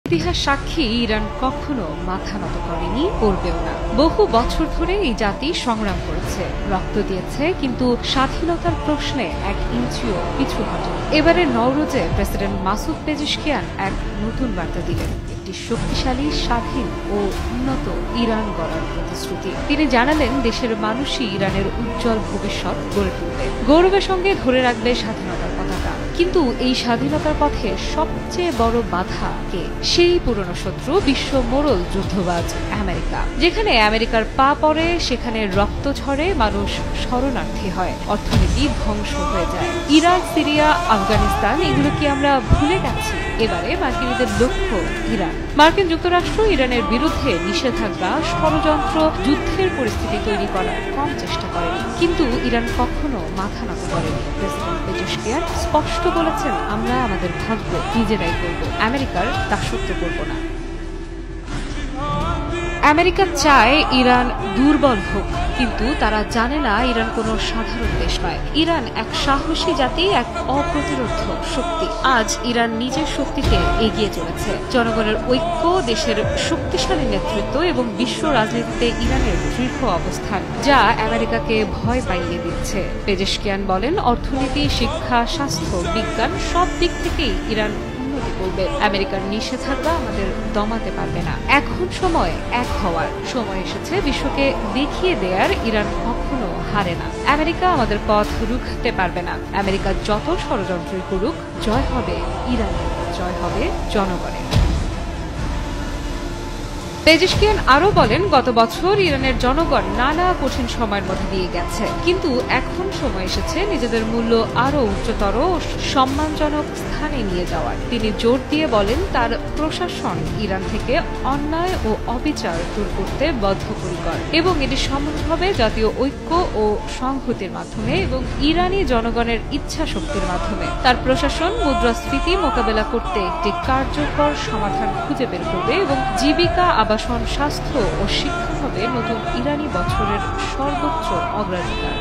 ইতিহাস সাক্ষী ইরান কখনো মাথা নত করেনি, করবেও না। বহু বছর ধরে এই জাতি সংগ্রাম করেছে, রক্ত দিয়েছে, কিন্তু স্বাধীনতার প্রশ্নে এক ইঞ্চিও পিছু হটেনি। এবারে নওরোজে প্রেসিডেন্ট মাসুদ পেজেশকিয়ান এক নতুন বার্তা দিলেন, একটি শক্তিশালী, স্বাধীন ও উন্নত ইরান গড়ার প্রতিশ্রুতি। তিনি জানালেন, দেশের মানুষই ইরানের উজ্জ্বল ভবিষ্যৎ গড়ে তুলবে, গৌরবের সঙ্গে ধরে রাখবে স্বাধীনতার পতাকা। কিন্তু এই স্বাধীনতার পথে সবচেয়ে বড় বাধা কে? সেই পুরনো শত্রু, বিশ্ব মোড়ল যুদ্ধবাজ আমেরিকা। যেখানে আমেরিকার পা পড়ে সেখানে রক্ত ঝরে, মানুষ শরণার্থী হয়, অর্থনীতি ধ্বংস হয়ে যায়। ইরাক, সিরিয়া, আফগানিস্তান এগুলো কি আমরা ভুলে গেছি? এবারে মার্কিনীদের লক্ষ্য ইরান। মার্কিন যুক্তরাষ্ট্র ইরানের বিরুদ্ধে নিষেধাজ্ঞা, ষড়যন্ত্র, যুদ্ধের পরিস্থিতি তৈরি করার কম চেষ্টা করেনি, কিন্তু ইরান কখনো মাথা নত করেনি। প্রেসিডেন্ট পেজেশকিয়ান স্পষ্ট বলেছেন, আমরা আমাদের ভাগ্য নিজেরাই করব, আমেরিকার দাসত্ব করব না। আমেরিকা চায় ইরান দুর্বল হোক, কিন্তু তারা জানে না ইরান কোনো সাধারণ দেশ নয়। ইরান এক সাহসী জাতি, এক অপ্রতিরোধ শক্তি। আজ ইরান নিজের শক্তিতে এগিয়ে চলেছে। জনগণের ঐক্য, দেশের শক্তিশালী নেতৃত্ব এবং বিশ্ব রাজনীতিতে ইরানের দৃঢ় অবস্থান, যা আমেরিকাকে ভয় পাইয়ে দিচ্ছে। পেজেশকিয়ান বলেন, অর্থনীতি, শিক্ষা, স্বাস্থ্য, বিজ্ঞান সব দিক থেকেই ইরান করবে। আমেরিকার নিষেধাজ্ঞা আমাদের দমাতে পারবে না। এখন সময় এক হওয়ার সময় এসেছে, বিশ্বকে দেখিয়ে দেয়ার ইরান কখনো হারে না। আমেরিকা আমাদের পথ রুখতে পারবে না। আমেরিকা যত ষড়যন্ত্রই করুক, জয় হবে ইরানের, জয় হবে জনগণের। পেজেশকিয়ান আরও বলেন, গত বছর ইরানের জনগণ নানা কঠিন সময়ের মধ্যে দিয়ে গেছে, কিন্তু এখন সময় এসেছে নিজেদের মূল্য আরও উচ্চতর ও সম্মানজনক স্থানে নিয়ে যাওয়ার। তিনি জোর দিয়ে বলেন, তার প্রশাসন ইরান থেকে অন্যায় ও অবিচার দূর করতে বদ্ধপরিকর এবং এটি সম্ভব হবে জাতীয় ঐক্য ও সংহতির মাধ্যমে এবং ইরানি জনগণের ইচ্ছা শক্তির মাধ্যমে। তার প্রশাসন মুদ্রাস্ফীতি মোকাবেলা করতে একটি কার্যকর সমাধান খুঁজে বের করবে এবং জীবিকা, আবাসন, স্বাস্থ্য ও শিক্ষা হবে নতুন ইরানি বছরের সর্বোচ্চ অগ্রাধিকার।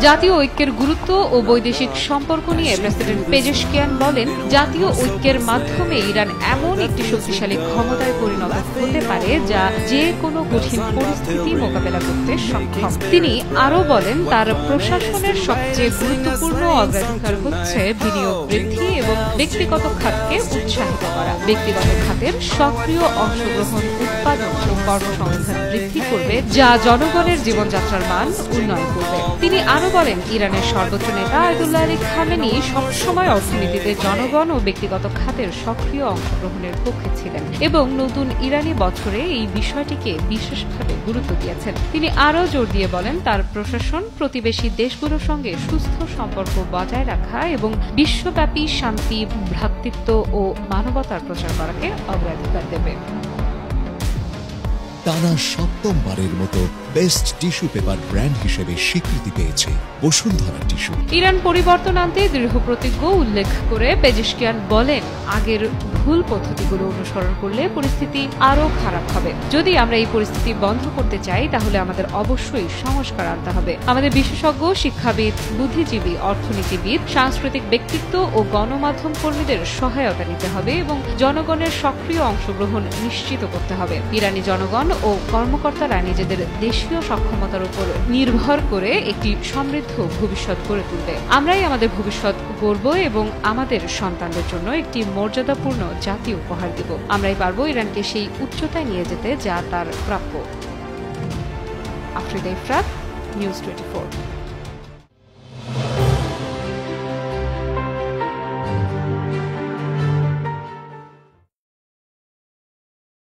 জাতীয় ঐক্যের গুরুত্ব ও বৈদেশিক সম্পর্ক নিয়ে প্রেসিডেন্ট পেজেশকিয়ান বলেন, জাতীয় ঐক্যের মাধ্যমে ইরান এমন একটি শক্তিশালী ক্ষমতায় পরিণত হতে পারে যা যে কোনো কঠিন পরিস্থিতি মোকাবেলা করতে সক্ষম। তিনি আরও বলেন, তার প্রশাসনের সবচেয়ে গুরুত্বপূর্ণ অগ্রাধিকার হচ্ছে বিনিয়োগ বৃদ্ধি এবং ব্যক্তিগত খাতকে উৎসাহিত করা। ব্যক্তিগত খাতের সক্রিয় অংশগ্রহণ উৎপাদন ও কর্মসংস্থান বৃদ্ধি করবে, যা জনগণের জীবনযাত্রার মান উন্নয়ন করবে। তিনি আরও বলেন, ইরানের সর্বোচ্চ নেতা আয়াতুল্লাহ আলী খামেনি সবসময় অর্থনীতিতে জনগণ ও ব্যক্তিগত খাতের সক্রিয় অংশগ্রহণের পক্ষে ছিলেন এবং নতুন ইরানি বছরে এই বিষয়টিকে বিশেষভাবে গুরুত্ব দিয়েছেন। তিনি আরও জোর দিয়ে বলেন, তার প্রশাসন প্রতিবেশী দেশগুলোর সঙ্গে সুস্থ সম্পর্ক বজায় রাখা এবং বিশ্বব্যাপী শান্তি, ভ্রাতৃত্ব ও মানবতার প্রচার করাকে অগ্রাধিকার দেবে। টানা সপ্তমবারের মতো বেস্ট টিস্যু পেপার ব্র্যান্ড হিসেবে স্বীকৃতি পেয়েছে বসুন্ধরা টিস্যু। ইরান পরিবর্তন আনতে দৃঢ় প্রতিজ্ঞ উল্লেখ করে পেজেশকিয়ান বলেন, আগের ভুল পদ্ধতিগুলো অনুসরণ করলে পরিস্থিতি আরও খারাপ হবে। যদি আমরা এই পরিস্থিতি বন্ধ করতে চাই, তাহলে আমাদের অবশ্যই সংস্কার আনতে হবে। আমাদের বিশেষজ্ঞ, শিক্ষাবিদ, বুদ্ধিজীবী, অর্থনীতিবিদ, সাংস্কৃতিক ব্যক্তিত্ব ও গণমাধ্যম কর্মীদের সহায়তা নিতে হবে এবং জনগণের সক্রিয় অংশগ্রহণ নিশ্চিত করতে হবে। ইরানি জনগণ ও কর্মকর্তারা নিজেদের দেশীয় সক্ষমতার উপর নির্ভর করে একটি সমৃদ্ধ ভবিষ্যৎ গড়ে তুলবে। আমরাই আমাদের ভবিষ্যৎ গড়ব এবং আমাদের সন্তানদের জন্য একটি মর্যাদাপূর্ণ জাতি উপহার দেব। আমরাই পারব ইরানকে সেই উচ্চতায় নিয়ে যেতে যা তার প্রাপ্য। আফরিদা ইফরাত, নিউজ 24।